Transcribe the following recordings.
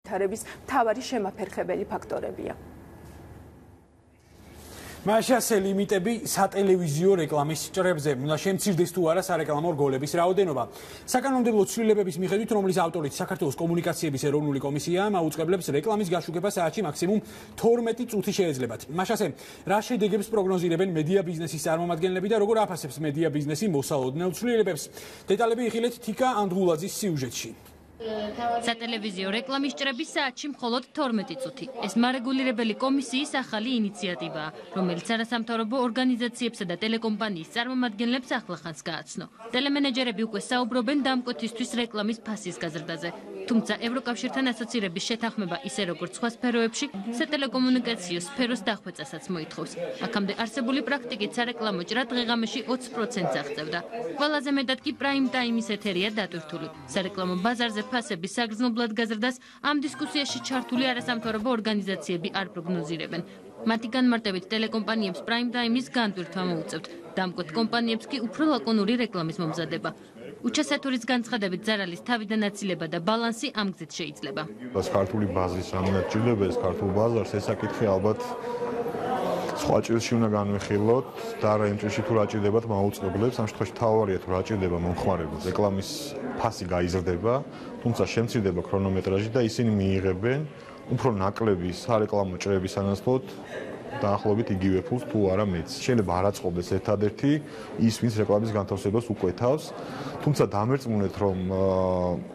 თარების მთავარი შემაფერხებელი ფაქტორებია. მაშასე ლიმიტები სატელევიზიო რეკლამის ჭრებზე უნდა შემცირდეს თუ არა სარეკლამო რგოლების რაოდენობა. საკანონმდებლო ცვლილებების მიხედვით, რომლის ავტორიც საქართველოს კომუნიკაციების ეროვნული კომისიაა, მაუწყებლებს რეკლამის გაშუქება საათში მაქსიმუმ 12 წუთი შეეძლებათ. მაშასე, რა შედეგებს პროგნოზირებენ მედია ბიზნესის წარმომადგენლები და როგორ აფასებს მედია ბიზნესი მოსალოდნელ ცვლილებებს? დეტალები იხილეთ თიკა ანდღულაძის სიუჟეტში. სატელევიზიო რეკლამის ჭრების საათში მხოლოდ 12 წუთი. ეს მარეგულირებელი კომისიის ახალი ინიციატივაა, რომელიც არასამთავრობო ორგანიზაციებსა და ტელეკომპანიის წარმომადგენლებს ახლახანს გააცნო. ტელემენეჯერები უკვე საუბრობენ დამკვეთისთვის რეკლამის ფასის გაზრდაზე. თუმცა ევროკავშირთან ასოცირების შეთანხმება ისე როგორც სხვა სფეროებში, სატელეკომუნიკაციო სფეროს დახვეწასაც მოითხოვს. აქამდე არსებული პრაქტიკით სარეკლამო ჭრა დღე-ღამეში 20%-ს აღწევდა. ყველაზე მეტად კი პრაიმ ტაიმის ეთერია დატვირთული. სარეკლამო ბაზარზე ფასების საგრძნობლად გაზრდას ამ დისკუსიაში ჩართული არასამთავრობო ორგანიზაციები არ პროგნოზირებენ. მათი განმარტებით ტელეკომპანიებს პრაიმ ტაიმის განტვირთვა მოუწევთ. დამკვეთ კომპანიებს კი უფრო ლაკონური რეკლამის მომზადება. უჩასათურის განცხადებით ზარალის თავიდან აცილება და ბალანსი ამ გზით შეიძლება. ქართული ბაზრის რამოდენად ჭირდება ეს ქართულ ბაზარს, ეს საკითხი ალბათ სხვა ჭრილში უნდა განვიხილოთ და რა იმ ჭრილში თუ რა ჭირდებათ მაუწყებლებს, ამ შემთხვევაში თავარია თუ რა ჭირდება მომხმარებელს. რეკლამის ფასი გაიზრდება, თუმცა შემცირდება ქრონომეტრაჟი და ისინი მიიღებენ უფრო ნაკლები სარეკლამო ჭრების სანაცვლოდ დაახლოებით იგივე ფულს თუ არა მეც. შეიძლება არ აწყობდეს ერთადერთი ის, ვინც რეკლამის განთავსებას უკვეთავს, თუმცა დამერწმუნეთ, რომ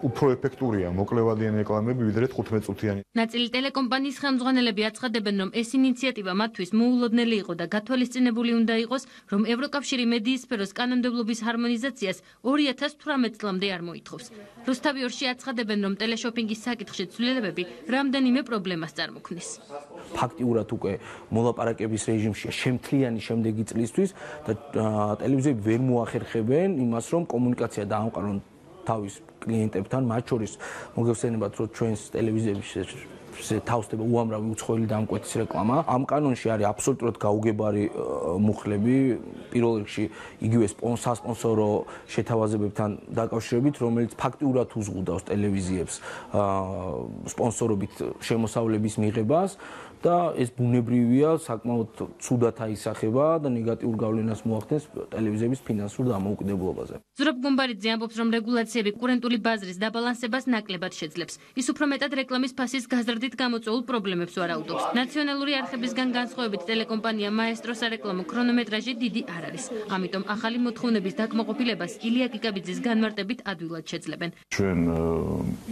უფრო ეფექტურია მოკლევადიანი რეკლამები ვიდრე 15 წუთიანი. ნაწილი ტელეკომპანიის ხელმძღვანელები აცხადებენ, რომ ეს ინიციატივა მათთვის მოულოდნელი იყო და გათვალისწინებული უნდა იყოს, რომ ევროკავშირი მედიის სფეროს კანონმდებლობის ჰარმონიზაციას 2018 წლამდე არ მოითხოვს. რუსთავიორში აცხადებენ, რომ ტელეშოპინგის საკითხში ცვლილებები რამდენიმე პრობლემას წარმოქმნის. ფაქტიურად უკვე მოლაპარაკების რეჟიმშია შემთლიანი შემდეგი წლისთვის და ტელევიზიები ვერ მოახერხებენ იმას, რომ კომუნიკაცია დაამყარონ თავის კლიენტებთან, მათ შორის მოგეხსენებათ, რომ ჩვენს ტელევიზიებში თავსდება უამრავი უცხოელი დამკვეთის რეკლამა. ამ კანონში არის აბსოლუტურად გაუგებარი მუხლები, პირველ რიგში იგივე სასპონსორო შეთავაზებებთან დაკავშირებით, რომელიც ფაქტიურად უზღუდავს ტელევიზიებს სპონსორობით შემოსავლების მიღებას. და ეს ბუნებრივია, საკმაოდ ცუდად აისახება და ნეგატიურ გავლენას მოახდენს ტელევიზიების ფინანსურ დამოუკიდებლობაზე. ზურაბ გუმბარიძე ამბობს, რომ რეგულაციები კურენტული ბაზრის დაბალანსებას ნაკლებად შეძლებს. ის უფრო მეტად რეკლამის ფასის გაზრდით გამოწვეულ პრობლემებს ვარაუდობს. ნაციონალური არხებისგან განსხვავებით ტელეკომპანია მაესტრო სარეკლამო ქრონომეტრაჟი დიდი არ არის. ამიტომ ახალი მოთხოვნების დაკმაყოფილებას ილია კიკაბიძის განმარტებით ადვილად შეძლებენ. ჩვენ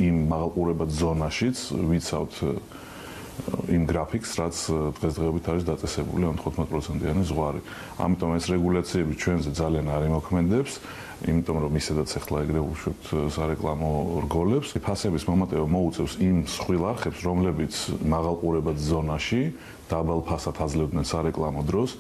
იმ მაღალყურებად ზონაშიც ვიცავთ იმ გრაფიკს, რაც დღესდღეობით არის დაწესებული ამ 15%-იანი ზღვარი. ამიტომ ეს რეგულაციები ჩვენზე ძალიან არ იმოქმედებს, იმიტომ რომ ისედაც ახლა ეგრე უშვებთ სარეკლამო რგოლებს. ფასების მომატება მოუწევს იმ მსხვილ არხებს, რომლებიც მაღალყურებად ზონაში დაბალ ფასად აძლევდნენ სარეკლამო დროს.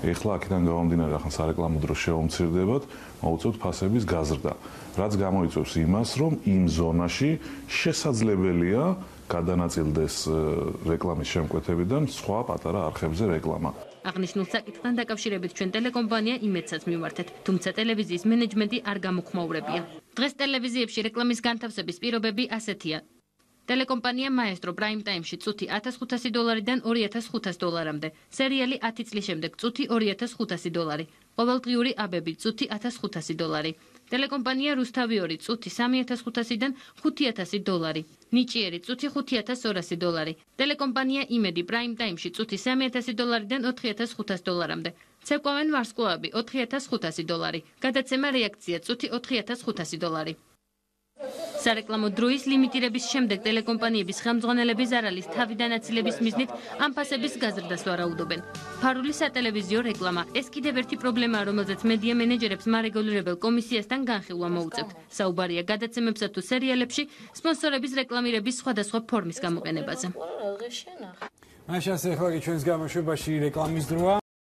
ეხლა აქედან გამომდინარე, ახლა სარეკლამო დრო შეუმცირდებათ, მოუწევთ ფასების გაზრდა, რაც გამოიწვევს იმას, რომ იმ ზონაში შესაძლებელია გადანაწილდეს რეკლამის შემკვეთებიდან სხვა პატარა არხებზე რეკლამა. აღნიშნულ საკითხთან დაკავშირებით ჩვენ ტელეკომპანია იმედსაც მივმართეთ, თუმცა ტელევიზიის მენეჯმენტი არ გამოხმაურებია. დღეს ტელევიზიებში რეკლამის განთავსების პირობები ასეთია. ტელეკომპანია მაესტრო პრაიმ ტაიმში წუთი $1500-დან $2500-მდე, სერიალი 10 წლის შემდეგ წუთი $2500, ყოველდღიური აბები წუთი $1500. ტელეკომპანია რუსთავიორი წუთი $3500-დან $5000, ნიჭიერი წუთი $5200. ტელეკომპანია იმედი პრაიმ ტაიმში წუთი $3000-დან $4500-მდე. ცეკვავენ ვარსკვლავები $4500, გადაცემა რეაქცია წუთი $4500. სარეკლამო დროის ლიმიტირების შემდეგ ტელეკომპანიების ხელმძღვანელები ზარალის თავიდან აცილების მიზნით ამ ფასების გაზრდას ვარაუდობენ. ფარული სატელევიზიო რეკლამა ეს კიდევ ერთი პრობლემაა, რომელზეც მედია მენეჯერებს მარეგულირებელ კომისიასთან განხილვა მოუწევთ. საუბარია გადაცემებსა თუ სერიალებში სპონსორების რეკლამირების სხვადასხვა ფორმის გამოყენებაზე. მაშასე ახლა ჩვენს გამოშვებაში რეკლამის დროა.